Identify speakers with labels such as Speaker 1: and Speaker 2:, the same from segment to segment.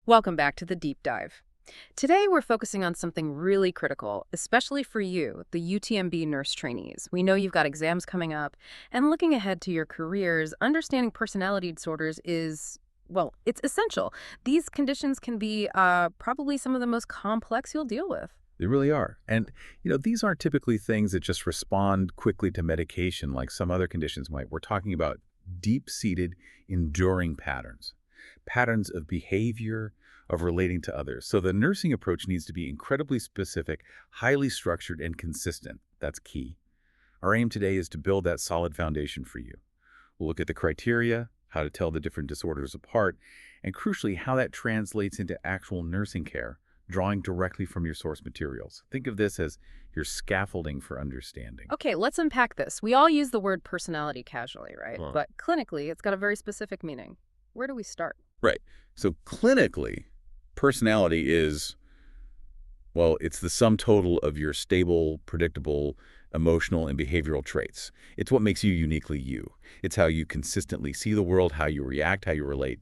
Speaker 1: Welcome back to the deep dive. Today we're focusing on something really critical, especially for you, the UTMB nurse trainees. We know you've got exams coming up, and looking ahead to your careers, understanding personality disorders is, well, it's essential. These conditions can be probably some of the most complex you'll deal with.
Speaker 2: They really are. And, these aren't typically things that just respond quickly to medication like some other conditions might. We're talking about deep-seated, enduring patterns, patterns of behavior, of relating to others. So the nursing approach needs to be incredibly specific, highly structured, and consistent. That's key. Our aim today is to build that solid foundation for you. We'll look at the criteria, how to tell the different disorders apart, and crucially, how that translates into actual nursing care, drawing directly from your source materials. Think of this as your scaffolding for understanding.
Speaker 1: Okay, let's unpack this. We all use the word personality casually, right?
Speaker 2: Huh.
Speaker 1: But clinically, it's got a very specific meaning. Where do we start?
Speaker 2: Right. So clinically, personality is, well, it's the sum total of your stable, predictable, emotional, and behavioral traits. It's what makes you uniquely you. It's how you consistently see the world, how you react, how you relate.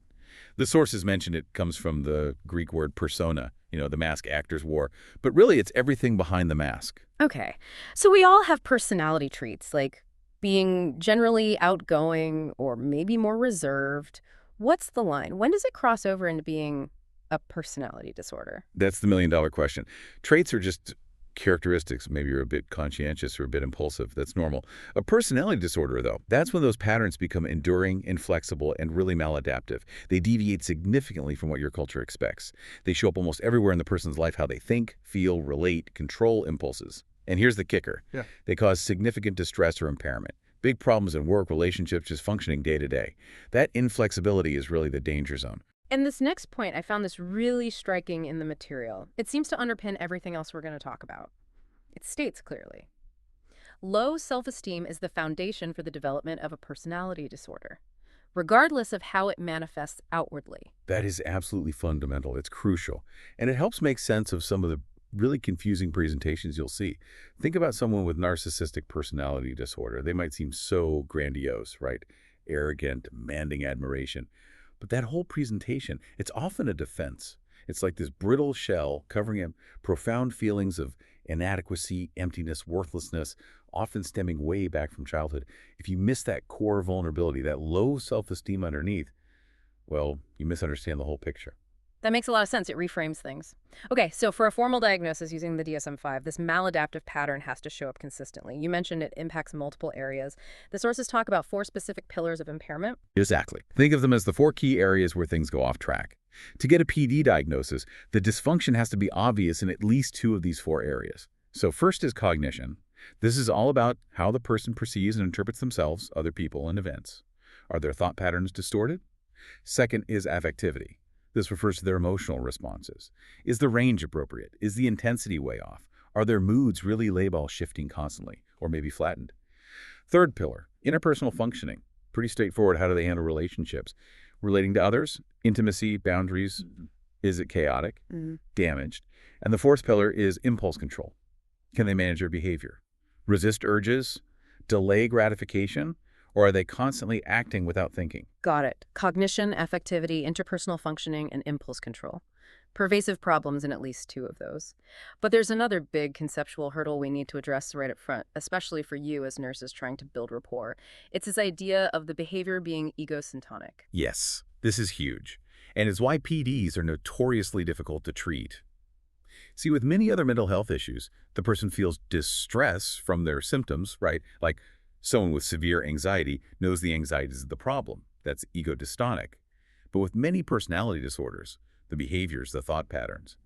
Speaker 2: The sources mentioned it comes from the Greek word persona, the mask actors wore. But really, it's everything behind the mask.
Speaker 1: Okay, so we all have personality traits, like being generally outgoing or maybe more reserved. What's the line? When does it cross over into being a personality disorder?
Speaker 2: That's the million-dollar question. Traits are just characteristics. Maybe you're a bit conscientious or a bit impulsive. That's normal. A personality disorder, though, that's when those patterns become enduring, inflexible, and really maladaptive. They deviate significantly from what your culture expects. They show up almost everywhere in the person's life, how they think, feel, relate, control impulses. And here's the kicker.
Speaker 3: Yeah.
Speaker 2: They cause significant distress or impairment. Big problems in work, relationships, just functioning day to day. That inflexibility is really the danger zone.
Speaker 1: And this next point, I found this really striking in the material. It seems to underpin everything else we're going to talk about. It states clearly, low self-esteem is the foundation for the development of a personality disorder, regardless of how it manifests outwardly.
Speaker 2: That is absolutely fundamental. It's crucial. And it helps make sense of some of the really confusing presentations you'll see. Think about someone with narcissistic personality disorder. They might seem so grandiose, right? Arrogant, demanding admiration. But that whole presentation, it's often a defense. It's like this brittle shell covering profound feelings of inadequacy, emptiness, worthlessness, often stemming way back from childhood. If you miss that core vulnerability, that low self-esteem underneath, well, you misunderstand the whole picture.
Speaker 1: That makes a lot of sense. It reframes things. Okay, so for a formal diagnosis using the DSM-5, this maladaptive pattern has to show up consistently. You mentioned it impacts multiple areas. The sources talk about 4 specific pillars of impairment.
Speaker 2: Exactly. Think of them as the 4 key areas where things go off track. To get a PD diagnosis, the dysfunction has to be obvious in at least 2 of these 4 areas. So first is cognition. This is all about how the person perceives and interprets themselves, other people, and events. Are their thought patterns distorted? Second is affectivity. This refers to their emotional responses. Is the range appropriate? Is the intensity way off? Are their moods really label shifting constantly, or maybe flattened? Third pillar, interpersonal functioning. Pretty straightforward. How do they handle relationships? Relating to others, intimacy, boundaries. Is it chaotic, damaged? And the fourth pillar is impulse control. Can they manage their behavior? Resist urges? Delay gratification? Or are they constantly acting without thinking?
Speaker 1: Got it. Cognition, affectivity, interpersonal functioning, and impulse control. Pervasive problems in at least 2 of those. But there's another big conceptual hurdle we need to address right up front, especially for you as nurses trying to build rapport. It's this idea of the behavior being egocentric.
Speaker 2: Yes, this is huge. And it's why PDs are notoriously difficult to treat. See, with many other mental health issues, the person feels distress from their symptoms, right? Like someone with severe anxiety knows the anxiety is the problem. That's ego dystonic. But with many personality disorders, the behaviors, the thought patterns,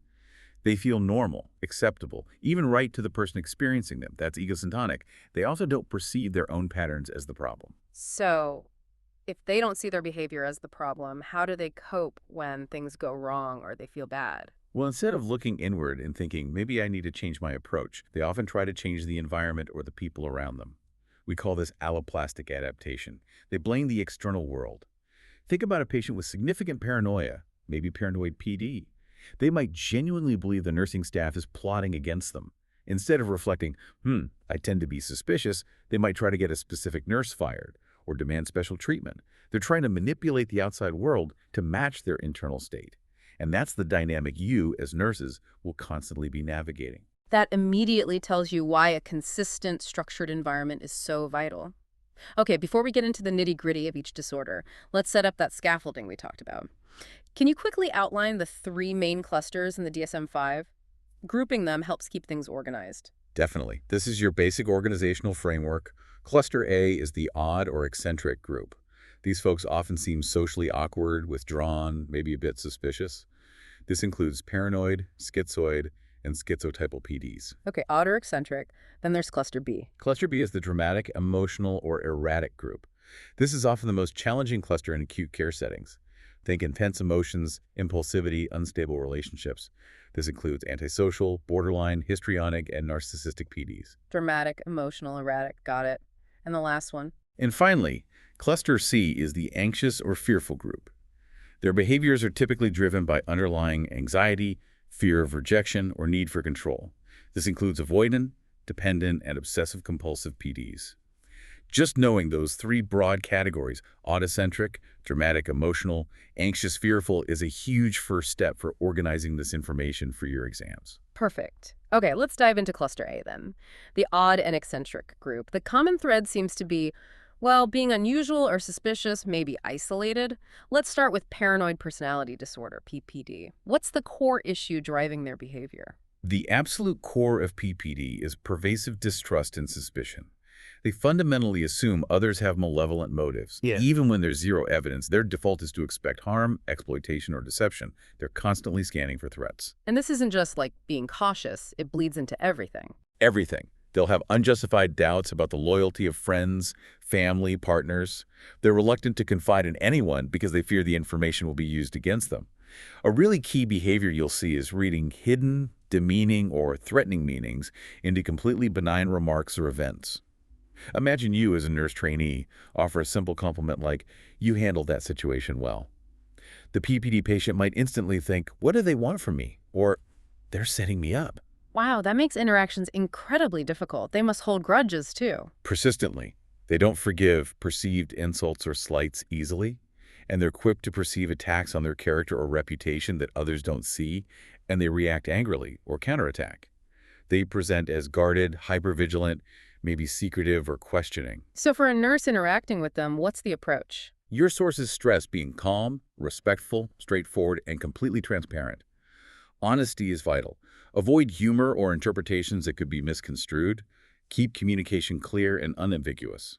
Speaker 2: they feel normal, acceptable, even right to the person experiencing them. That's egocentric. They also don't perceive their own patterns as the problem.
Speaker 1: So, if they don't see their behavior as the problem, how do they cope when things go wrong or they feel bad?
Speaker 2: Well, instead of looking inward and thinking, maybe I need to change my approach, they often try to change the environment or the people around them. We call this alloplastic adaptation. They blame the external world. Think about a patient with significant paranoia, maybe paranoid PD. They might genuinely believe the nursing staff is plotting against them. Instead of reflecting, I tend to be suspicious, they might try to get a specific nurse fired or demand special treatment. They're trying to manipulate the outside world to match their internal state. And that's the dynamic you, as nurses, will constantly be navigating.
Speaker 1: That immediately tells you why a consistent, structured environment is so vital. Okay, before we get into the nitty-gritty of each disorder, let's set up that scaffolding we talked about. Can you quickly outline the three main clusters in the DSM-5? Grouping them helps keep things organized.
Speaker 2: Definitely. This is your basic organizational framework. Cluster A is the odd or eccentric group. These folks often seem socially awkward, withdrawn, maybe a bit suspicious. This includes paranoid, schizoid, and schizotypal PDs.
Speaker 1: Okay, odd or eccentric. Then there's cluster B.
Speaker 2: Cluster B is the dramatic, emotional, or erratic group. This is often the most challenging cluster in acute care settings. Think intense emotions, impulsivity, unstable relationships. This includes antisocial, borderline, histrionic, and narcissistic PDs.
Speaker 1: Dramatic, emotional, erratic. Got it. And the last one?
Speaker 2: And finally, Cluster C is the anxious or fearful group. Their behaviors are typically driven by underlying anxiety, fear of rejection, or need for control. This includes avoidant, dependent, and obsessive-compulsive PDs. Just knowing those three broad categories, autocentric, dramatic, emotional, anxious, fearful, is a huge first step for organizing this information for your exams.
Speaker 1: Perfect. Okay, let's dive into cluster A then. The odd and eccentric group. The common thread seems to be, well, being unusual or suspicious, maybe isolated. Let's start with paranoid personality disorder, PPD. What's the core issue driving their behavior?
Speaker 2: The absolute core of PPD is pervasive distrust and suspicion. They fundamentally assume others have malevolent motives.
Speaker 3: Yeah.
Speaker 2: Even when there's zero evidence, their default is to expect harm, exploitation, or deception. They're constantly scanning for threats.
Speaker 1: And this isn't just like being cautious, it bleeds into everything.
Speaker 2: Everything. They'll have unjustified doubts about the loyalty of friends, family, partners. They're reluctant to confide in anyone because they fear the information will be used against them. A really key behavior you'll see is reading hidden, demeaning, or threatening meanings into completely benign remarks or events. Imagine you, as a nurse trainee, offer a simple compliment like, "You handled that situation well." The PPD patient might instantly think, "What do they want from me?" Or, "They're setting me up."
Speaker 1: Wow, that makes interactions incredibly difficult. They must hold grudges too.
Speaker 2: Persistently, they don't forgive perceived insults or slights easily, and they're quick to perceive attacks on their character or reputation that others don't see, and they react angrily or counterattack. They present as guarded, hypervigilant, maybe secretive or questioning.
Speaker 1: So for a nurse interacting with them, what's the approach?
Speaker 2: Your sources stress being calm, respectful, straightforward, and completely transparent. Honesty is vital. Avoid humor or interpretations that could be misconstrued. Keep communication clear and unambiguous.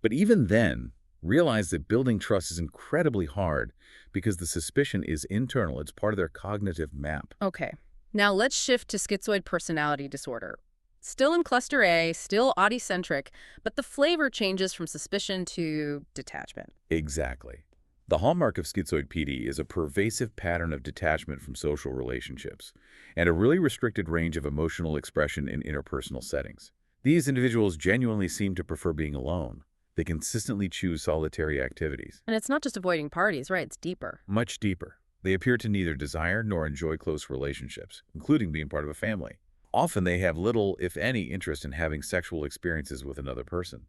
Speaker 2: But even then, realize that building trust is incredibly hard because the suspicion is internal. It's part of their cognitive map.
Speaker 1: Okay, now let's shift to schizoid personality disorder. Still in cluster A, still odd-eccentric, but the flavor changes from suspicion to detachment.
Speaker 2: Exactly. The hallmark of schizoid PD is a pervasive pattern of detachment from social relationships and a really restricted range of emotional expression in interpersonal settings. These individuals genuinely seem to prefer being alone. They consistently choose solitary activities.
Speaker 1: And it's not just avoiding parties, right? It's deeper.
Speaker 2: Much deeper. They appear to neither desire nor enjoy close relationships, including being part of a family. Often they have little, if any, interest in having sexual experiences with another person.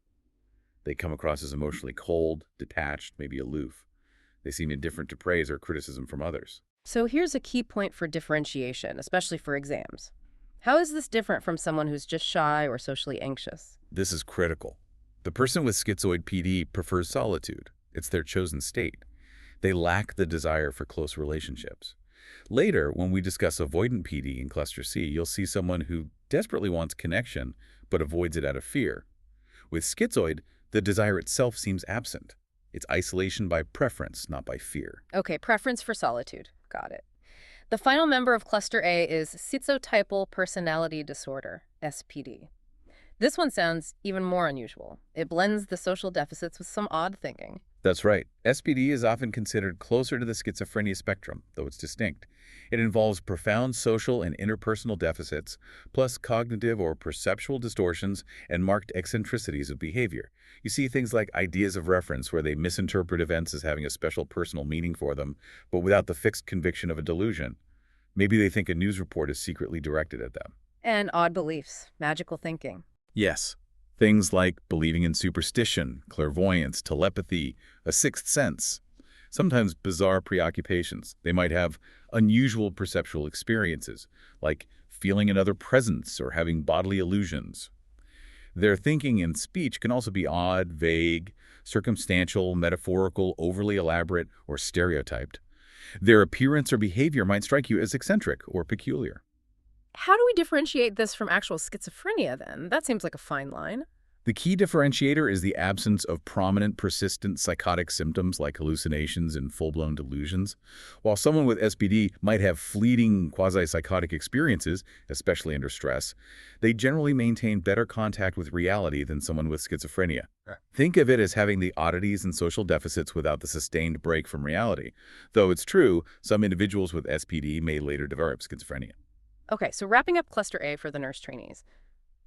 Speaker 2: They come across as emotionally cold, detached, maybe aloof. They seem indifferent to praise or criticism from others.
Speaker 1: So here's a key point for differentiation, especially for exams. How is this different from someone who's just shy or socially anxious?
Speaker 2: This is critical. The person with schizoid PD prefers solitude. It's their chosen state. They lack the desire for close relationships. Later, when we discuss avoidant PD in cluster C, you'll see someone who desperately wants connection but avoids it out of fear. With schizoid, the desire itself seems absent. It's isolation by preference, not by fear.
Speaker 1: Okay, preference for solitude. Got it. The final member of cluster A is schizotypal personality disorder, SPD. This one sounds even more unusual. It blends the social deficits with some odd thinking.
Speaker 2: That's right. SPD is often considered closer to the schizophrenia spectrum, though it's distinct. It involves profound social and interpersonal deficits, plus cognitive or perceptual distortions and marked eccentricities of behavior. You see things like ideas of reference where they misinterpret events as having a special personal meaning for them, but without the fixed conviction of a delusion. Maybe they think a news report is secretly directed at them.
Speaker 1: And odd beliefs, magical thinking.
Speaker 2: Yes. Things like believing in superstition, clairvoyance, telepathy, a sixth sense. sometimes bizarre preoccupations. They might have unusual perceptual experiences, like feeling another presence or having bodily illusions. Their thinking and speech can also be odd, vague, circumstantial, metaphorical, overly elaborate, or stereotyped. Their appearance or behavior might strike you as eccentric or peculiar.
Speaker 1: How do we differentiate this from actual schizophrenia, then? That seems like a fine line.
Speaker 2: The key differentiator is the absence of prominent, persistent psychotic symptoms like hallucinations and full-blown delusions. While someone with SPD might have fleeting quasi-psychotic experiences, especially under stress, they generally maintain better contact with reality than someone with schizophrenia. Think of it as having the oddities and social deficits without the sustained break from reality. Though it's true, some individuals with SPD may later develop schizophrenia.
Speaker 1: Okay, so wrapping up Cluster A for the nurse trainees.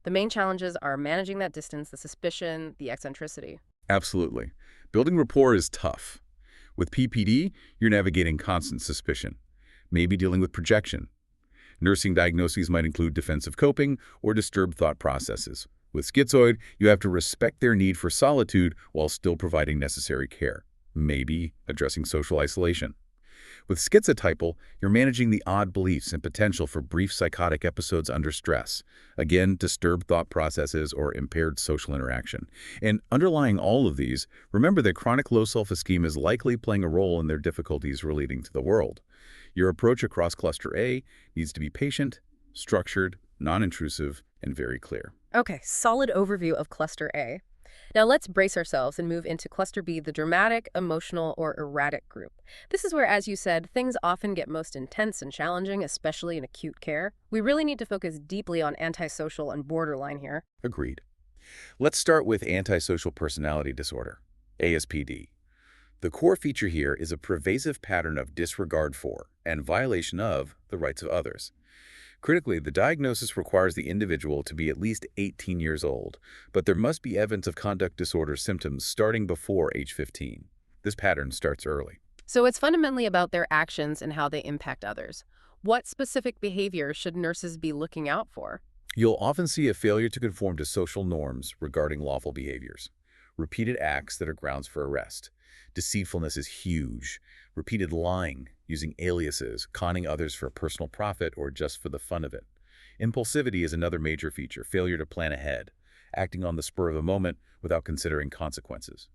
Speaker 1: The main challenges are managing that distance, the suspicion, the eccentricity.
Speaker 2: Absolutely. Building rapport is tough. With PPD, you're navigating constant suspicion, maybe dealing with projection. Nursing diagnoses might include defensive coping or disturbed thought processes. With schizoid, you have to respect their need for solitude while still providing necessary care, maybe addressing social isolation. With schizotypal, you're managing the odd beliefs and potential for brief psychotic episodes under stress. Again, disturbed thought processes or impaired social interaction. And underlying all of these, remember that chronic low self-esteem is likely playing a role in their difficulties relating to the world. Your approach across Cluster A needs to be patient, structured, non-intrusive, and very clear.
Speaker 1: Okay, solid overview of Cluster A. Now let's brace ourselves and move into Cluster B, the dramatic, emotional, or erratic group. This is where, as you said, things often get most intense and challenging, especially in acute care. We really need to focus deeply on antisocial and borderline here.
Speaker 2: Agreed. Let's start with antisocial personality disorder, ASPD. The core feature here is a pervasive pattern of disregard for and violation of the rights of others. Critically, the diagnosis requires the individual to be at least 18 years old, but there must be evidence of conduct disorder symptoms starting before age 15. This pattern starts early.
Speaker 1: So it's fundamentally about their actions and how they impact others. What specific behaviors should nurses be looking out for?
Speaker 2: You'll often see a failure to conform to social norms regarding lawful behaviors. Repeated acts that are grounds for arrest. Deceitfulness is huge. Repeated lying, using aliases, conning others for personal profit or just for the fun of it. Impulsivity is another major feature, failure to plan ahead, acting on the spur of the moment without considering consequences.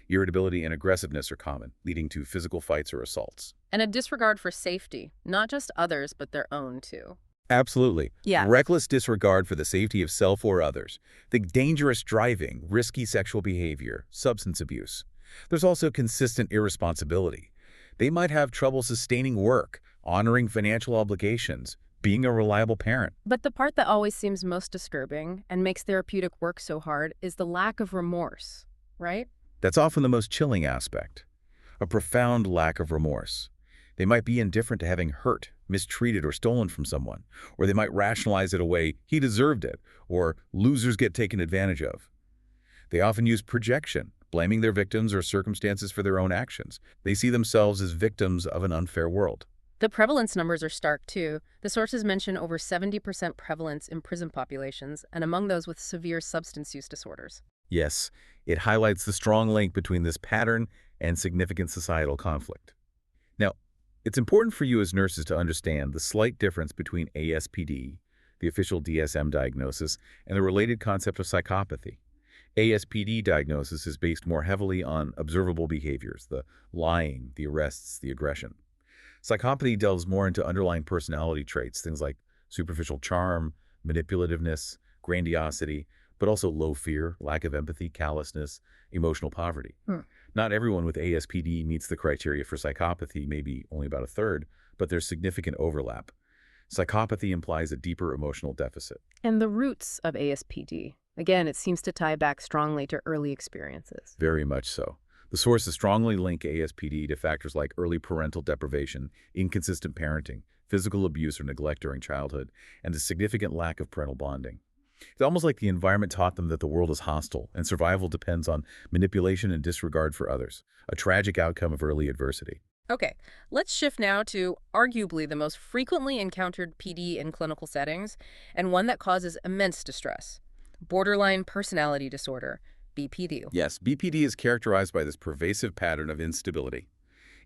Speaker 2: Irritability and aggressiveness are common, leading to physical fights or assaults.
Speaker 1: And a disregard for safety, not just others, but their own too.
Speaker 2: Absolutely.
Speaker 1: Yeah.
Speaker 2: Reckless disregard for the safety of self or others. Think dangerous driving, risky sexual behavior, substance abuse. There's also consistent irresponsibility. They might have trouble sustaining work, honoring financial obligations, being a reliable parent.
Speaker 1: But the part that always seems most disturbing and makes therapeutic work so hard is the lack of remorse, right?
Speaker 2: That's often the most chilling aspect. A profound lack of remorse. They might be indifferent to having hurt, mistreated, or stolen from someone, or they might rationalize it away, he deserved it, or losers get taken advantage of. They often use projection, blaming their victims or circumstances for their own actions. They see themselves as victims of an unfair world.
Speaker 1: The prevalence numbers are stark too. The sources mention over 70% prevalence in prison populations and among those with severe substance use disorders.
Speaker 2: Yes, it highlights the strong link between this pattern and significant societal conflict. Now, it's important for you as nurses to understand the slight difference between ASPD, the official DSM diagnosis, and the related concept of psychopathy. ASPD diagnosis is based more heavily on observable behaviors, the lying, the arrests, the aggression. Psychopathy delves more into underlying personality traits, things like superficial charm, manipulativeness, grandiosity, but also low fear, lack of empathy, callousness, emotional poverty. Not everyone with ASPD meets the criteria for psychopathy, maybe only about a third, but there's significant overlap. Psychopathy implies a deeper emotional deficit.
Speaker 1: And the roots of ASPD. Again, it seems to tie back strongly to early experiences.
Speaker 2: Very much so. The sources strongly link ASPD to factors like early parental deprivation, inconsistent parenting, physical abuse or neglect during childhood, and a significant lack of parental bonding. It's almost like the environment taught them that the world is hostile and survival depends on manipulation and disregard for others, a tragic outcome of early adversity.
Speaker 1: Okay, let's shift now to arguably the most frequently encountered PD in clinical settings, and one that causes immense distress: borderline personality disorder, BPD.
Speaker 2: Yes, BPD is characterized by this pervasive pattern of instability.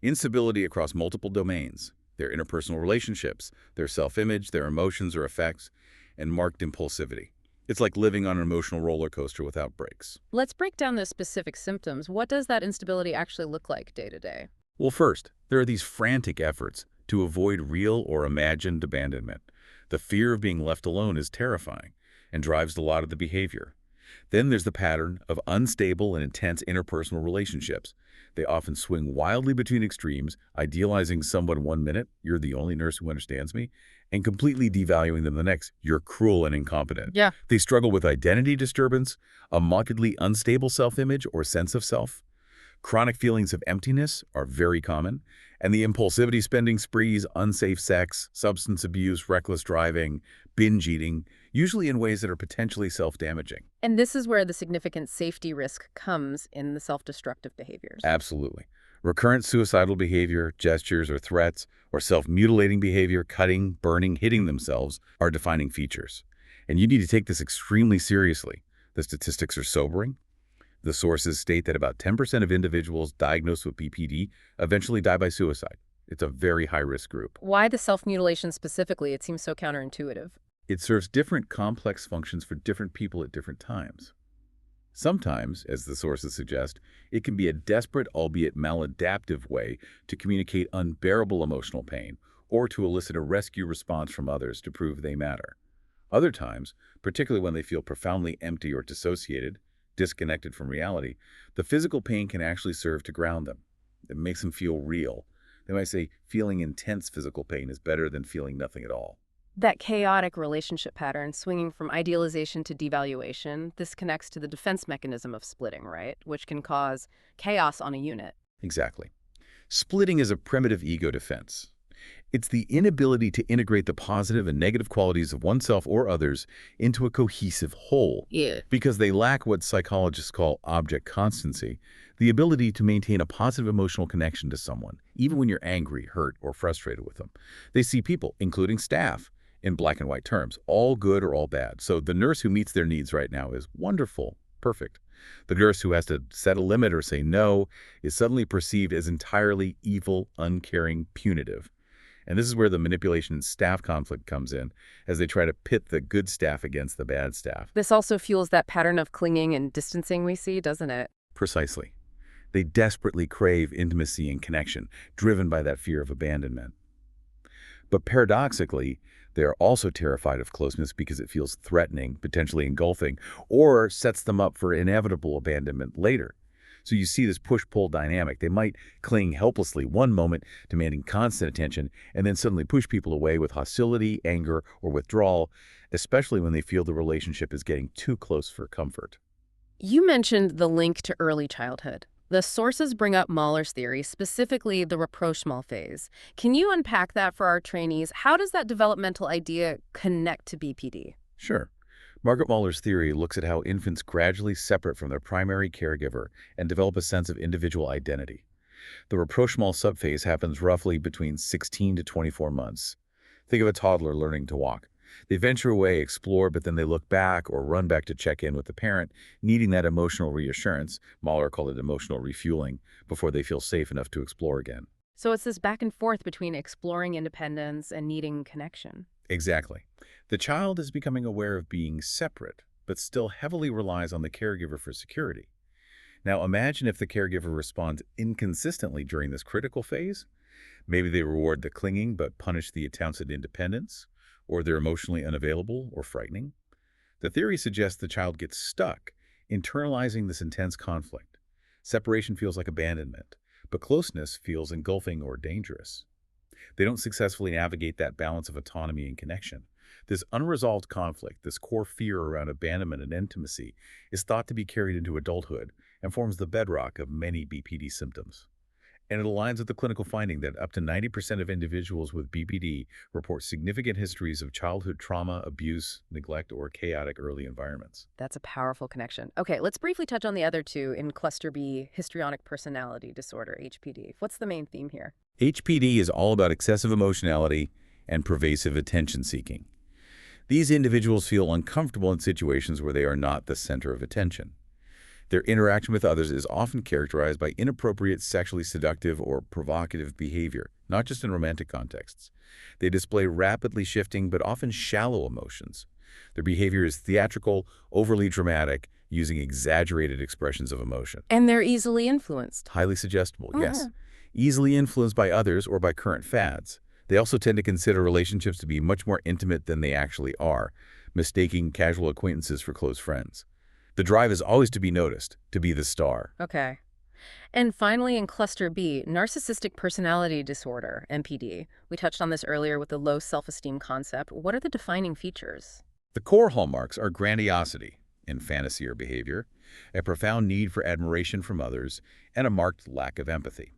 Speaker 2: Instability across multiple domains, their interpersonal relationships, their self-image, their emotions or effects, and marked impulsivity. It's like living on an emotional roller coaster without brakes.
Speaker 1: Let's break down those specific symptoms. What does that instability actually look like day to day?
Speaker 2: Well, first, there are these frantic efforts to avoid real or imagined abandonment. The fear of being left alone is terrifying and drives a lot of the behavior. Then there's the pattern of unstable and intense interpersonal relationships. They often swing wildly between extremes, idealizing someone one minute, you're the only nurse who understands me, and completely devaluing them the next, you're cruel and incompetent.
Speaker 1: Yeah.
Speaker 2: They struggle with identity disturbance, a markedly unstable self-image or sense of self. Chronic feelings of emptiness are very common, and the impulsivity spending sprees, unsafe sex, substance abuse, reckless driving, binge eating, usually in ways that are potentially self-damaging.
Speaker 1: And this is where the significant safety risk comes in the self-destructive behaviors.
Speaker 2: Absolutely. Recurrent suicidal behavior, gestures or threats, or self-mutilating behavior, cutting, burning, hitting themselves, are defining features. And you need to take this extremely seriously. The statistics are sobering. The sources state that about 10% of individuals diagnosed with BPD eventually die by suicide. It's a very high-risk group.
Speaker 1: Why the self-mutilation specifically? It seems so counterintuitive.
Speaker 2: It serves different complex functions for different people at different times. Sometimes, as the sources suggest, it can be a desperate, albeit maladaptive way to communicate unbearable emotional pain or to elicit a rescue response from others to prove they matter. Other times, particularly when they feel profoundly empty or dissociated, disconnected from reality, the physical pain can actually serve to ground them. It makes them feel real. They might say feeling intense physical pain is better than feeling nothing at all.
Speaker 1: That chaotic relationship pattern, swinging from idealization to devaluation, this connects to the defense mechanism of splitting, right? Which can cause chaos on a unit.
Speaker 2: Exactly. Splitting is a primitive ego defense. It's the inability to integrate the positive and negative qualities of oneself or others into a cohesive whole.
Speaker 1: Yeah.
Speaker 2: Because they lack what psychologists call object constancy, the ability to maintain a positive emotional connection to someone, even when you're angry, hurt, or frustrated with them. They see people, including staff, in black and white terms, all good or all bad. So the nurse who meets their needs right now is wonderful, perfect. The nurse who has to set a limit or say no is suddenly perceived as entirely evil, uncaring, punitive. And this is where the manipulation and staff conflict comes in, as they try to pit the good staff against the bad staff.
Speaker 1: This also fuels that pattern of clinging and distancing we see, doesn't it?
Speaker 2: Precisely. They desperately crave intimacy and connection, driven by that fear of abandonment. But paradoxically, they are also terrified of closeness because it feels threatening, potentially engulfing, or sets them up for inevitable abandonment later. So you see this push-pull dynamic. They might cling helplessly one moment, demanding constant attention, and then suddenly push people away with hostility, anger, or withdrawal, especially when they feel the relationship is getting too close for comfort.
Speaker 1: You mentioned the link to early childhood. The sources bring up Mahler's theory, specifically the rapprochement phase. Can you unpack that for our trainees? How does that developmental idea connect to BPD?
Speaker 2: Sure. Margaret Mahler's theory looks at how infants gradually separate from their primary caregiver and develop a sense of individual identity. The rapprochement subphase happens roughly between 16 to 24 months. Think of a toddler learning to walk. They venture away, explore, but then they look back or run back to check in with the parent, needing that emotional reassurance, Mahler called it emotional refueling, before they feel safe enough to explore again.
Speaker 1: So it's this back and forth between exploring independence and needing connection.
Speaker 2: Exactly. The child is becoming aware of being separate, but still heavily relies on the caregiver for security. Now imagine if the caregiver responds inconsistently during this critical phase. Maybe they reward the clinging but punish the attempts at independence, or they're emotionally unavailable or frightening. The theory suggests the child gets stuck, internalizing this intense conflict. Separation feels like abandonment, but closeness feels engulfing or dangerous. They don't successfully navigate that balance of autonomy and connection. This unresolved conflict, this core fear around abandonment and intimacy, is thought to be carried into adulthood and forms the bedrock of many BPD symptoms. And it aligns with the clinical finding that up to 90% of individuals with BPD report significant histories of childhood trauma, abuse, neglect, or chaotic early environments.
Speaker 1: That's a powerful connection. Okay, let's briefly touch on the other two in Cluster B, histrionic personality disorder, HPD. What's the main theme here?
Speaker 2: HPD is all about excessive emotionality and pervasive attention-seeking. These individuals feel uncomfortable in situations where they are not the center of attention. Their interaction with others is often characterized by inappropriate, sexually seductive, or provocative behavior, not just in romantic contexts. They display rapidly shifting but often shallow emotions. Their behavior is theatrical, overly dramatic, using exaggerated expressions of emotion.
Speaker 1: And they're easily influenced.
Speaker 2: Highly suggestible,
Speaker 1: Yeah.
Speaker 2: yes. Easily influenced by others or by current fads. They also tend to consider relationships to be much more intimate than they actually are, mistaking casual acquaintances for close friends. The drive is always to be noticed, to be the star.
Speaker 1: Okay. And finally, in Cluster B, narcissistic personality disorder, NPD. We touched on this earlier with the low self-esteem concept. What are the defining features?
Speaker 2: The core hallmarks are grandiosity in fantasy or behavior, a profound need for admiration from others, and a marked lack of empathy.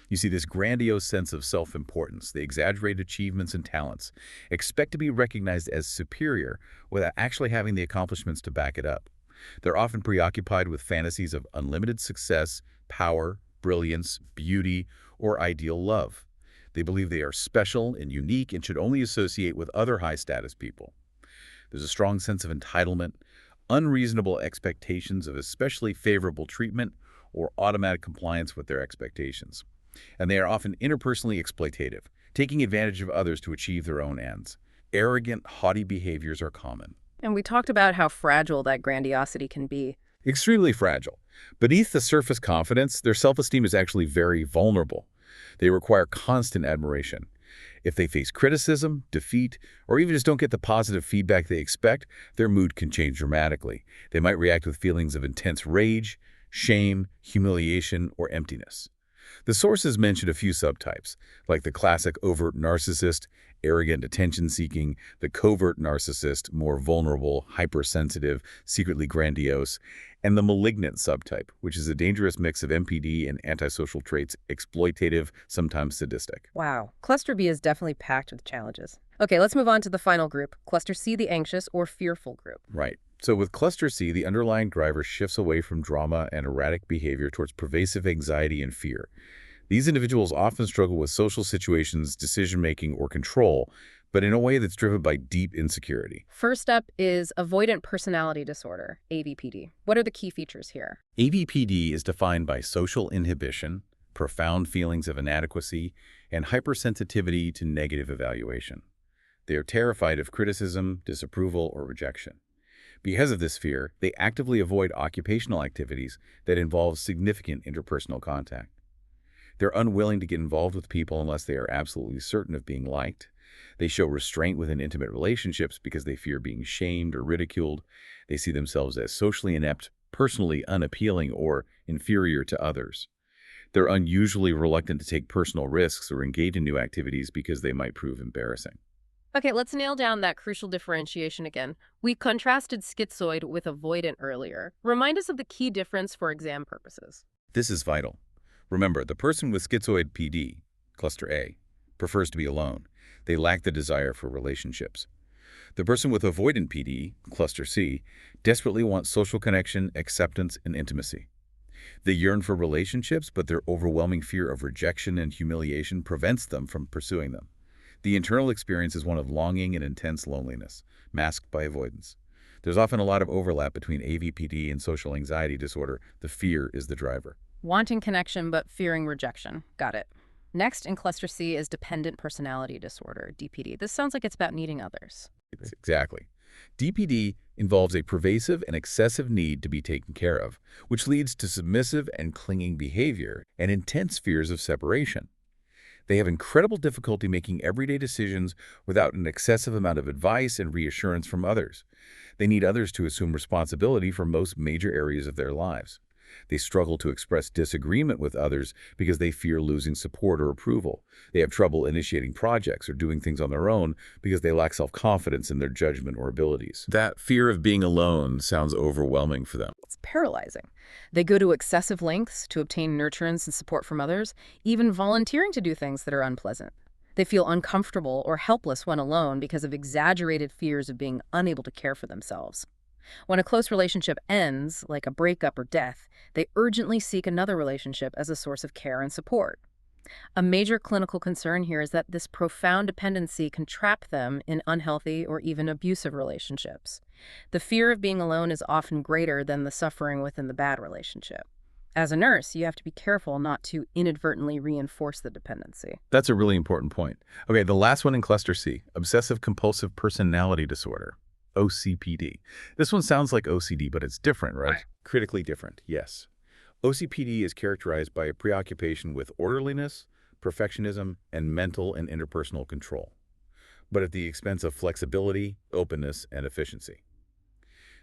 Speaker 2: You see, this grandiose sense of self-importance, the exaggerated achievements and talents, expect to be recognized as superior without actually having the accomplishments to back it up. They're often preoccupied with fantasies of unlimited success, power, brilliance, beauty, or ideal love. They believe they are special and unique and should only associate with other high-status people. There's a strong sense of entitlement, unreasonable expectations of especially favorable treatment, or automatic compliance with their expectations. And they are often interpersonally exploitative, taking advantage of others to achieve their own ends. Arrogant, haughty behaviors are common.
Speaker 1: And we talked about how fragile that grandiosity can be.
Speaker 2: Extremely fragile. Beneath the surface confidence, their self-esteem is actually very vulnerable. They require constant admiration. If they face criticism, defeat, or even just don't get the positive feedback they expect, their mood can change dramatically. They might react with feelings of intense rage, shame, humiliation, or emptiness. The sources mention a few subtypes, like the classic overt narcissist, arrogant attention-seeking, the covert narcissist, more vulnerable, hypersensitive, secretly grandiose, and the malignant subtype, which is a dangerous mix of MPD and antisocial traits, exploitative, sometimes sadistic.
Speaker 1: Wow. Cluster B is definitely packed with challenges. Okay, let's move on to the final group, Cluster C, the anxious or fearful group.
Speaker 2: Right. So with Cluster C, the underlying driver shifts away from drama and erratic behavior towards pervasive anxiety and fear. These individuals often struggle with social situations, decision-making, or control, but in a way that's driven by deep insecurity.
Speaker 1: First up is avoidant personality disorder, AVPD. What are the key features here?
Speaker 2: AVPD is defined by social inhibition, profound feelings of inadequacy, and hypersensitivity to negative evaluation. They are terrified of criticism, disapproval, or rejection. Because of this fear, they actively avoid occupational activities that involve significant interpersonal contact. They're unwilling to get involved with people unless they are absolutely certain of being liked. They show restraint within intimate relationships because they fear being shamed or ridiculed. They see themselves as socially inept, personally unappealing, or inferior to others. They're unusually reluctant to take personal risks or engage in new activities because they might prove embarrassing.
Speaker 1: Okay, let's nail down that crucial differentiation again. We contrasted schizoid with avoidant earlier. Remind us of the key difference for exam purposes.
Speaker 2: This is vital. Remember, the person with schizoid PD, cluster A, prefers to be alone. They lack the desire for relationships. The person with avoidant PD, cluster C, desperately wants social connection, acceptance, and intimacy. They yearn for relationships, but their overwhelming fear of rejection and humiliation prevents them from pursuing them. The internal experience is one of longing and intense loneliness, masked by avoidance. There's often a lot of overlap between AVPD and social anxiety disorder. The fear is the driver.
Speaker 1: Wanting connection but fearing rejection. Got it. Next in cluster C is dependent personality disorder, DPD. This sounds like it's about needing others.
Speaker 2: Exactly. DPD involves a pervasive and excessive need to be taken care of, which leads to submissive and clinging behavior and intense fears of separation. They have incredible difficulty making everyday decisions without an excessive amount of advice and reassurance from others. They need others to assume responsibility for most major areas of their lives. They struggle to express disagreement with others because they fear losing support or approval. They have trouble initiating projects or doing things on their own because they lack self-confidence in their judgment or abilities. That fear of being alone sounds overwhelming for them.
Speaker 1: It's paralyzing. They go to excessive lengths to obtain nurturance and support from others, even volunteering to do things that are unpleasant. They feel uncomfortable or helpless when alone because of exaggerated fears of being unable to care for themselves. When a close relationship ends, like a breakup or death, they urgently seek another relationship as a source of care and support. A major clinical concern here is that this profound dependency can trap them in unhealthy or even abusive relationships. The fear of being alone is often greater than the suffering within the bad relationship. As a nurse, you have to be careful not to inadvertently reinforce the dependency.
Speaker 2: That's a really important point. Okay, the last one in cluster C, obsessive compulsive personality disorder, OCPD. This one sounds like OCD, but it's different, right? Critically different, yes. OCPD is characterized by a preoccupation with orderliness, perfectionism, and mental and interpersonal control, but at the expense of flexibility, openness, and efficiency.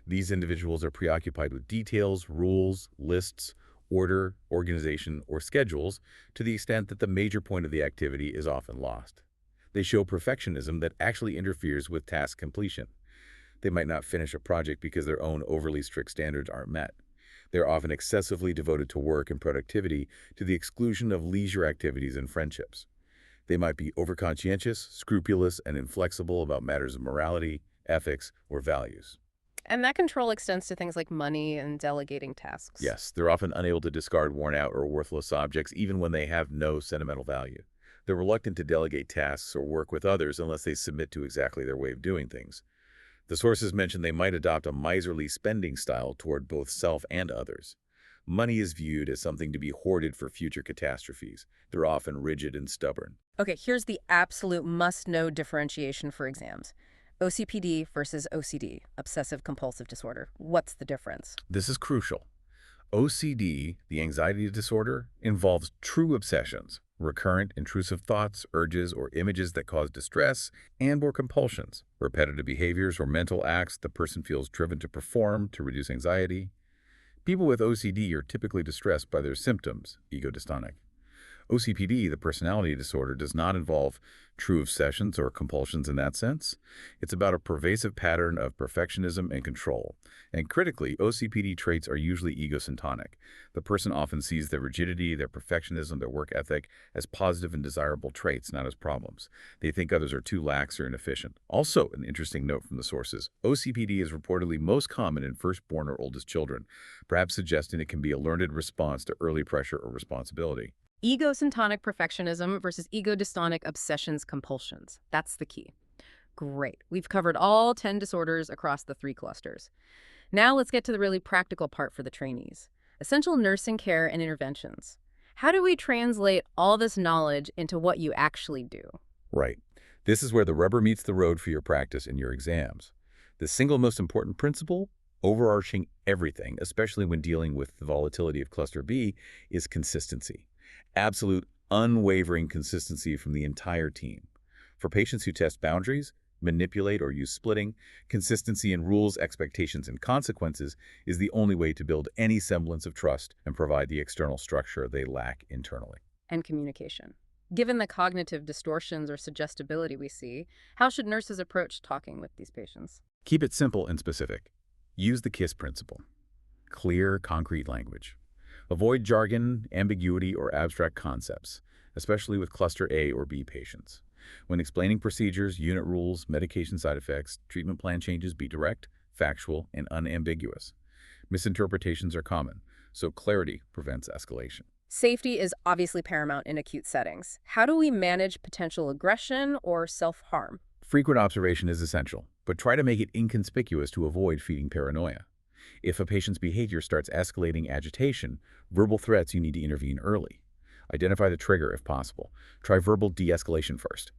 Speaker 2: These individuals are preoccupied with details, rules, lists, order, organization, or schedules to the extent that the major point of the activity is often lost. They show perfectionism that actually interferes with task completion. They might not finish a project because their own overly strict standards aren't met. They're often excessively devoted to work and productivity to the exclusion of leisure activities and friendships. They might be overconscientious, scrupulous, and inflexible about matters of morality, ethics, or values.
Speaker 1: And that control extends to things like money and delegating tasks.
Speaker 2: Yes, they're often unable to discard worn-out or worthless objects even when they have no sentimental value. They're reluctant to delegate tasks or work with others unless they submit to exactly their way of doing things. The sources mention they might adopt a miserly spending style toward both self and others. Money is viewed as something to be hoarded for future catastrophes. They're often rigid and stubborn.
Speaker 1: Okay, here's the absolute must-know differentiation for exams. OCPD versus OCD, obsessive compulsive disorder. What's the difference?
Speaker 2: This is crucial. OCD, the anxiety disorder, involves true obsessions, recurrent intrusive thoughts, urges, or images that cause distress, and/or compulsions, repetitive behaviors or mental acts the person feels driven to perform to reduce anxiety. People with OCD are typically distressed by their symptoms, ego dystonic. OCPD, the personality disorder, does not involve true obsessions or compulsions in that sense. It's about a pervasive pattern of perfectionism and control. And critically, OCPD traits are usually egocentric. The person often sees their rigidity, their perfectionism, their work ethic as positive and desirable traits, not as problems. They think others are too lax or inefficient. Also, an interesting note from the sources, OCPD is reportedly most common in firstborn or oldest children, perhaps suggesting it can be a learned response to early pressure or responsibility.
Speaker 1: Egocentric perfectionism versus ego-dystonic obsessions compulsions. That's the key. Great. We've covered all 10 disorders across the 3 clusters. Now let's get to the really practical part for the trainees. Essential nursing care and interventions. How do we translate all this knowledge into what you actually do?
Speaker 2: Right. This is where the rubber meets the road for your practice and your exams. The single most important principle, overarching everything, especially when dealing with the volatility of Cluster B, is consistency. Absolute, unwavering consistency from the entire team. For patients who test boundaries, manipulate or use splitting, consistency in rules, expectations, and consequences is the only way to build any semblance of trust and provide the external structure they lack internally.
Speaker 1: And communication. Given the cognitive distortions or suggestibility we see, how should nurses approach talking with these patients?
Speaker 2: Keep it simple and specific. Use the KISS principle. Clear, concrete language. Avoid jargon, ambiguity, or abstract concepts, especially with cluster A or B patients. When explaining procedures, unit rules, medication side effects, treatment plan changes, be direct, factual, and unambiguous. Misinterpretations are common, so clarity prevents escalation.
Speaker 1: Safety is obviously paramount in acute settings. How do we manage potential aggression or self-harm?
Speaker 2: Frequent observation is essential, but try to make it inconspicuous to avoid feeding paranoia. If a patient's behavior starts escalating agitation, verbal threats, you need to intervene early. Identify the trigger if possible. Try verbal de-escalation first.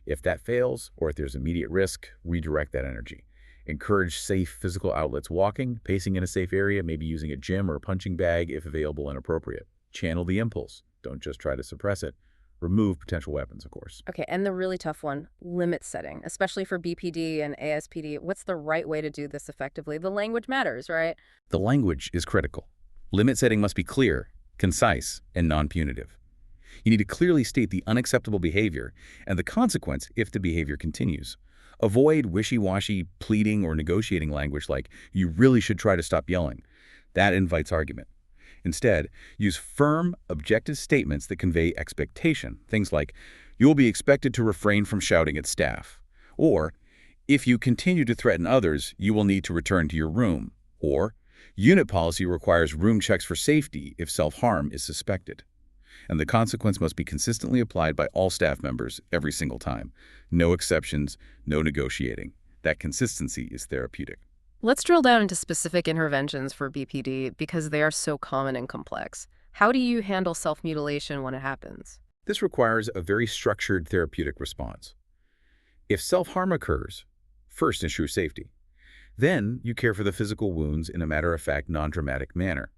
Speaker 2: If that fails, or if there's immediate risk, redirect that energy. Encourage safe physical outlets, walking, pacing in a safe area, maybe using a gym or a punching bag if available and appropriate. Channel the impulse. Don't just try to suppress it. Remove potential weapons, of course.
Speaker 1: Okay, and the really tough one, limit setting, especially for BPD and ASPD. What's the right way to do this effectively? The language matters, right?
Speaker 2: The language is critical. Limit setting must be clear, concise, and non-punitive. You need to clearly state the unacceptable behavior and the consequence if the behavior continues. Avoid wishy-washy pleading or negotiating language like, "You really should try to stop yelling." That invites argument. Instead, use firm, objective statements that convey expectation. Things like, "You will be expected to refrain from shouting at staff." Or, "If you continue to threaten others, you will need to return to your room." Or, "Unit policy requires room checks for safety if self-harm is suspected." and the consequence must be consistently applied by all staff members every single time. No exceptions, no negotiating. That consistency is therapeutic.
Speaker 1: Let's drill down into specific interventions for BPD because they are so common and complex. How do you handle self-mutilation when it happens?
Speaker 2: This requires a very structured therapeutic response. If self-harm occurs, first ensure safety. Then you care for the physical wounds in a matter-of-fact, non-dramatic manner.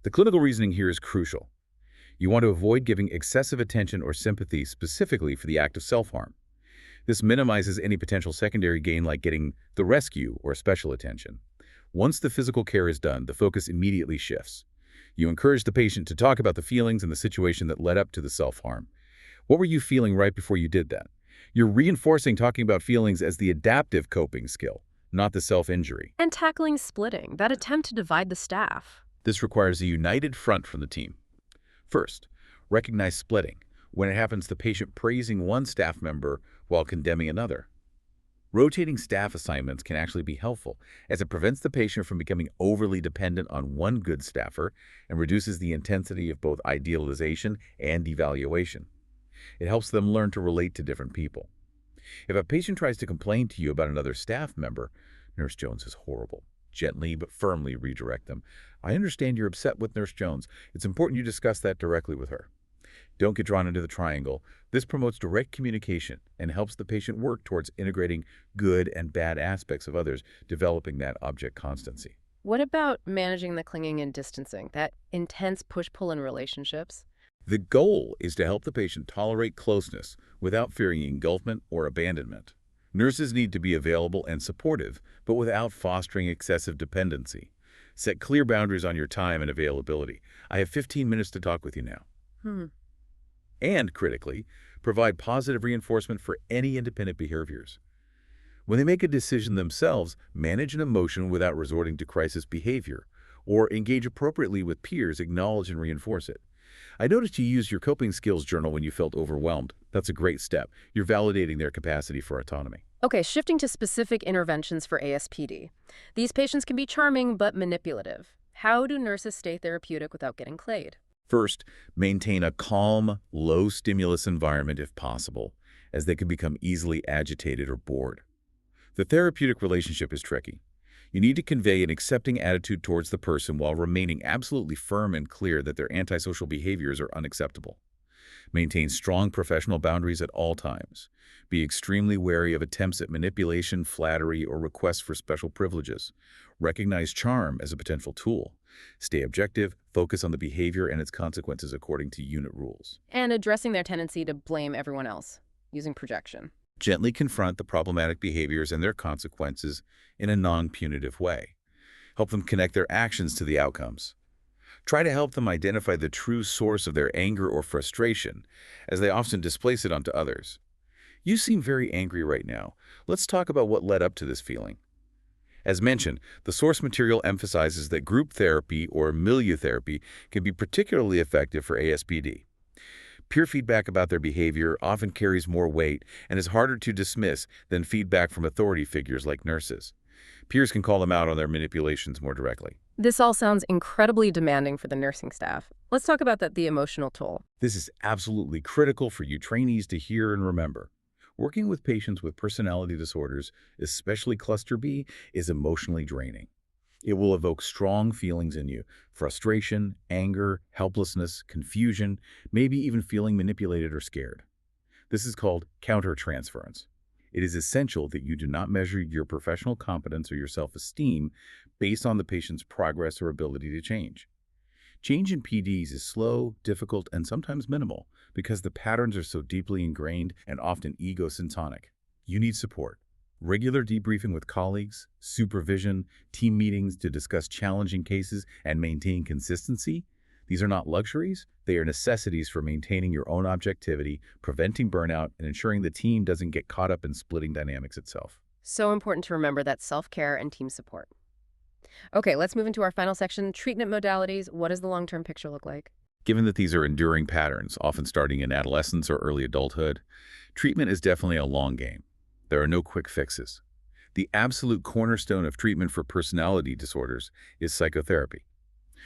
Speaker 2: The clinical reasoning here is crucial. You want to avoid giving excessive attention or sympathy specifically for the act of self-harm. This minimizes any potential secondary gain like getting the rescue or special attention. Once the physical care is done, the focus immediately shifts. You encourage the patient to talk about the feelings and the situation that led up to the self-harm. What were you feeling right before you did that? You're reinforcing talking about feelings as the adaptive coping skill, not the self-injury.
Speaker 1: And tackling splitting, that attempt to divide the staff.
Speaker 2: This requires a united front from the team. First, recognize splitting. When it happens, the patient praising one staff member while condemning another. Rotating staff assignments can actually be helpful, as it prevents the patient from becoming overly dependent on one good staffer and reduces the intensity of both idealization and evaluation. It helps them learn to relate to different people. If a patient tries to complain to you about another staff member, Nurse Jones is horrible. Gently but firmly redirect them. I understand you're upset with Nurse Jones. It's important you discuss that directly with her. Don't get drawn into the triangle. This promotes direct communication and helps the patient work towards integrating good and bad aspects of others, developing that object constancy.
Speaker 1: What about managing the clinging and distancing, that intense push-pull in relationships?
Speaker 2: The goal is to help the patient tolerate closeness without fearing engulfment or abandonment. Nurses need to be available and supportive, but without fostering excessive dependency. Set clear boundaries on your time and availability. I have 15 minutes to talk with you now. And, critically, provide positive reinforcement for any independent behaviors. When they make a decision themselves, manage an emotion without resorting to crisis behavior, or engage appropriately with peers, acknowledge and reinforce it. I noticed you used your coping skills journal when you felt overwhelmed. That's a great step. You're validating their capacity for autonomy.
Speaker 1: Okay, shifting to specific interventions for ASPD. These patients can be charming but manipulative. How do nurses stay therapeutic without getting clayed?
Speaker 2: First, maintain a calm, low-stimulus environment if possible, as they can become easily agitated or bored. The therapeutic relationship is tricky. You need to convey an accepting attitude towards the person while remaining absolutely firm and clear that their antisocial behaviors are unacceptable. Maintain strong professional boundaries at all times. Be extremely wary of attempts at manipulation, flattery, or requests for special privileges. Recognize charm as a potential tool. Stay objective, focus on the behavior and its consequences according to unit rules.
Speaker 1: And addressing their tendency to blame everyone else, using projection.
Speaker 2: Gently confront the problematic behaviors and their consequences in a non-punitive way. Help them connect their actions to the outcomes. Try to help them identify the true source of their anger or frustration, as they often displace it onto others. You seem very angry right now. Let's talk about what led up to this feeling. As mentioned, the source material emphasizes that group therapy or milieu therapy can be particularly effective for ASPD. Peer feedback about their behavior often carries more weight and is harder to dismiss than feedback from authority figures like nurses. Peers can call them out on their manipulations more directly.
Speaker 1: This all sounds incredibly demanding for the nursing staff. Let's talk about the emotional toll.
Speaker 2: This is absolutely critical for you trainees to hear and remember. Working with patients with personality disorders, especially cluster B, is emotionally draining. It will evoke strong feelings in you: frustration, anger, helplessness, confusion, maybe even feeling manipulated or scared. This is called countertransference. It is essential that you do not measure your professional competence or your self-esteem based on the patient's progress or ability to change. Change in PDs is slow, difficult, and sometimes minimal because the patterns are so deeply ingrained and often ego-syntonic. You need support. Regular debriefing with colleagues, supervision, team meetings to discuss challenging cases and maintain consistency. These are not luxuries, they are necessities for maintaining your own objectivity, preventing burnout, and ensuring the team doesn't get caught up in splitting dynamics itself.
Speaker 1: So important to remember that self-care and team support. Okay, let's move into our final section, treatment modalities. What does the long-term picture look like?
Speaker 2: Given that these are enduring patterns, often starting in adolescence or early adulthood, treatment is definitely a long game. There are no quick fixes. The absolute cornerstone of treatment for personality disorders is psychotherapy.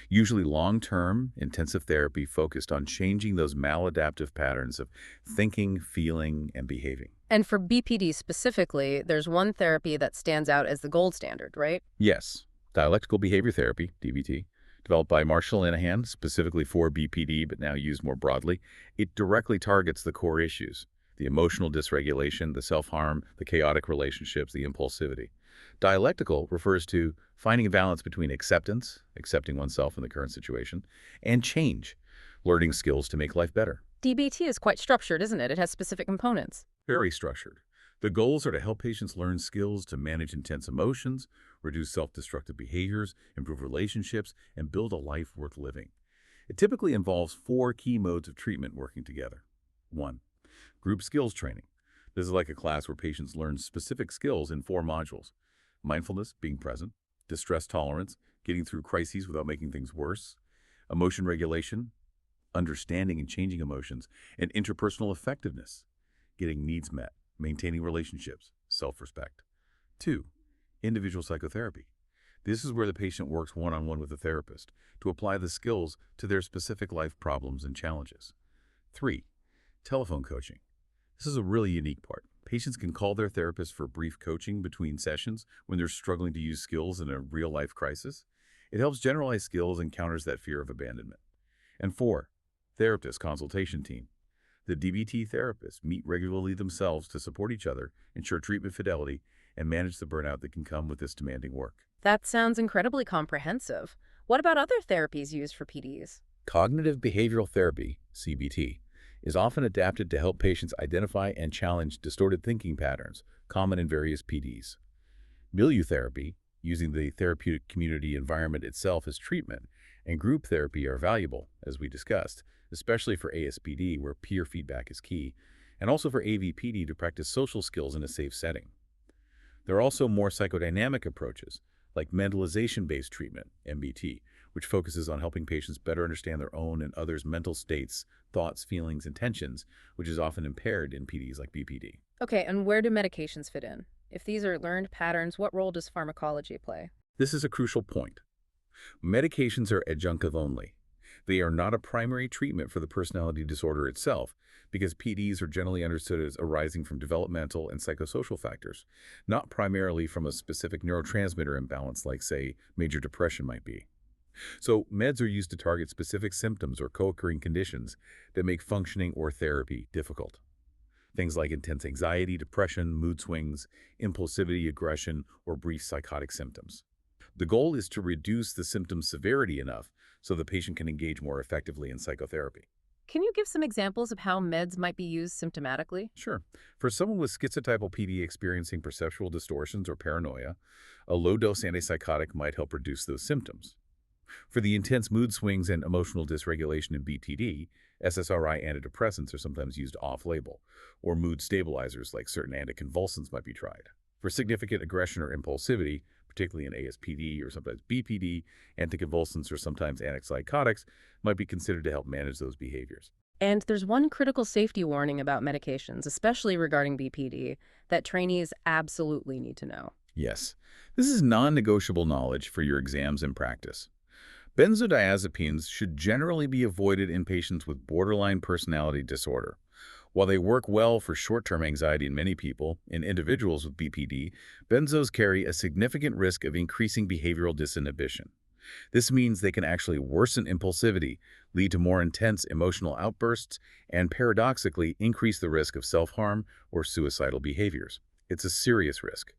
Speaker 2: Usually long-term, intensive therapy focused on changing those maladaptive patterns of thinking, feeling, and behaving.
Speaker 1: And for BPD specifically, there's one therapy that stands out as the gold standard, right?
Speaker 2: Yes, dialectical behavior therapy, DBT, developed by Marshall Linehan specifically for BPD but now used more broadly, it directly targets the core issues, the emotional dysregulation, the self-harm, the chaotic relationships, the impulsivity. Dialectical refers to finding a balance between acceptance, accepting oneself in the current situation, and change, learning skills to make life better.
Speaker 1: DBT is quite structured, isn't it? It has specific components.
Speaker 2: Very structured. The goals are to help patients learn skills to manage intense emotions, reduce self-destructive behaviors, improve relationships, and build a life worth living. It typically involves 4 key modes of treatment working together. 1. Group skills training. This is like a class where patients learn specific skills in 4 modules. Mindfulness, being present. Distress tolerance, getting through crises without making things worse. Emotion regulation, understanding and changing emotions. And interpersonal effectiveness, getting needs met, maintaining relationships, self-respect. 2. Individual psychotherapy. This is where the patient works one-on-one with the therapist to apply the skills to their specific life problems and challenges. 3. Telephone coaching. This is a really unique part. Patients can call their therapist for brief coaching between sessions when they're struggling to use skills in a real-life crisis. It helps generalize skills and counters that fear of abandonment. And 4. Therapist consultation team. The DBT therapists meet regularly themselves to support each other, ensure treatment fidelity, and manage the burnout that can come with this demanding work.
Speaker 1: That sounds incredibly comprehensive. What about other therapies used for PDs?
Speaker 2: Cognitive behavioral therapy, CBT, is often adapted to help patients identify and challenge distorted thinking patterns common in various PDs. Milieu therapy, using the therapeutic community environment itself as treatment, and group therapy are valuable, as we discussed, especially for ASPD where peer feedback is key, and also for AVPD to practice social skills in a safe setting. There are also more psychodynamic approaches, like mentalization-based treatment, MBT, which focuses on helping patients better understand their own and others' mental states, thoughts, feelings, and tensions, which is often impaired in PDs like BPD.
Speaker 1: Okay, and where do medications fit in? If these are learned patterns, what role does pharmacology play?
Speaker 2: This is a crucial point. Medications are adjunctive only. They are not a primary treatment for the personality disorder itself, because PDs are generally understood as arising from developmental and psychosocial factors, not primarily from a specific neurotransmitter imbalance like, say, major depression might be. So meds are used to target specific symptoms or co-occurring conditions that make functioning or therapy difficult. Things like intense anxiety, depression, mood swings, impulsivity, aggression, or brief psychotic symptoms. The goal is to reduce the symptom severity enough so the patient can engage more effectively in psychotherapy.
Speaker 1: Can you give some examples of how meds might be used symptomatically?
Speaker 2: Sure. For someone with schizotypal PD experiencing perceptual distortions or paranoia, a low-dose antipsychotic might help reduce those symptoms. For the intense mood swings and emotional dysregulation in BTD, SSRI antidepressants are sometimes used off-label, or mood stabilizers like certain anticonvulsants might be tried. For significant aggression or impulsivity, particularly in ASPD or sometimes BPD, anticonvulsants or sometimes antipsychotics might be considered to help manage those behaviors.
Speaker 1: And there's one critical safety warning about medications, especially regarding BPD, that trainees absolutely need to know.
Speaker 2: Yes, this is non-negotiable knowledge for your exams and practice. Benzodiazepines should generally be avoided in patients with borderline personality disorder. While they work well for short-term anxiety in many people, in individuals with BPD, benzos carry a significant risk of increasing behavioral disinhibition. This means they can actually worsen impulsivity, lead to more intense emotional outbursts, and paradoxically increase the risk of self-harm or suicidal behaviors. It's a serious risk.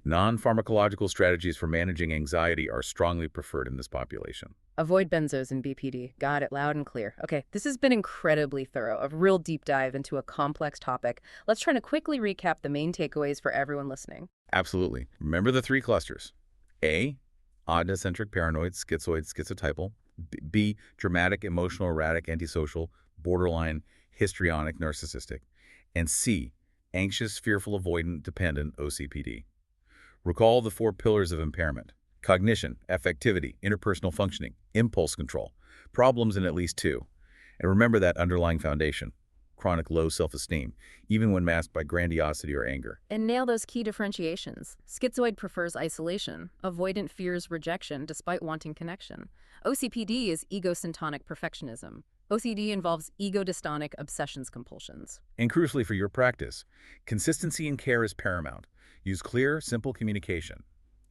Speaker 2: Non-pharmacological strategies for managing anxiety are strongly preferred in this population.
Speaker 1: Avoid benzos in BPD. Got it loud and clear. Okay, this has been incredibly thorough, a real deep dive into a complex topic. Let's try to quickly recap the main takeaways for everyone listening.
Speaker 2: Absolutely. Remember the 3 clusters. A, oddness-centric paranoid, schizoid, schizotypal. B, dramatic, emotional, erratic, antisocial, borderline, histrionic, narcissistic. And C, anxious, fearful, avoidant, dependent, OCPD. Recall the 4 pillars of impairment: cognition, affectivity, interpersonal functioning, impulse control, problems in at least 2. And remember that underlying foundation: chronic low self-esteem, even when masked by grandiosity or anger.
Speaker 1: And nail those key differentiations. Schizoid prefers isolation. Avoidant fears rejection despite wanting connection. OCPD is egocentric perfectionism. OCD involves ego-dystonic obsessions compulsions.
Speaker 2: And crucially for your practice, consistency in care is paramount. Use clear, simple communication.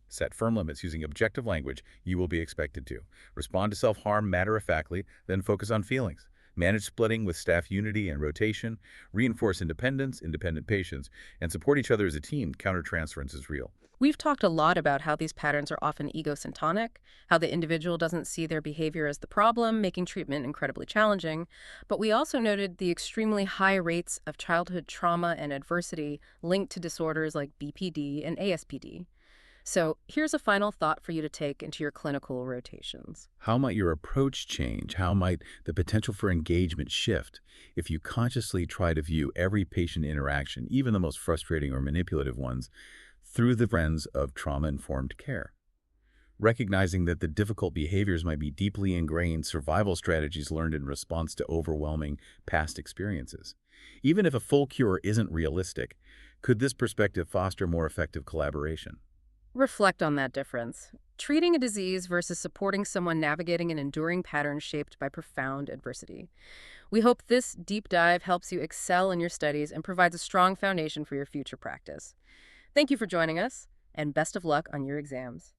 Speaker 2: Set firm limits using objective language you will be expected to. Respond to self-harm matter-of-factly, then focus on feelings. Manage splitting with staff unity and rotation. Reinforce independence, independent patients, and support each other as a team. Countertransference is real.
Speaker 1: We've talked a lot about how these patterns are often egocentric, how the individual doesn't see their behavior as the problem, making treatment incredibly challenging. But we also noted the extremely high rates of childhood trauma and adversity linked to disorders like BPD and ASPD. So here's a final thought for you to take into your clinical rotations.
Speaker 2: How might your approach change? How might the potential for engagement shift if you consciously try to view every patient interaction, even the most frustrating or manipulative ones, through the lens of trauma-informed care? Recognizing that the difficult behaviors might be deeply ingrained survival strategies learned in response to overwhelming past experiences. Even if a full cure isn't realistic, could this perspective foster more effective collaboration?
Speaker 1: Reflect on that difference. Treating a disease versus supporting someone navigating an enduring pattern shaped by profound adversity. We hope this deep dive helps you excel in your studies and provides a strong foundation for your future practice. Thank you for joining us, and best of luck on your exams.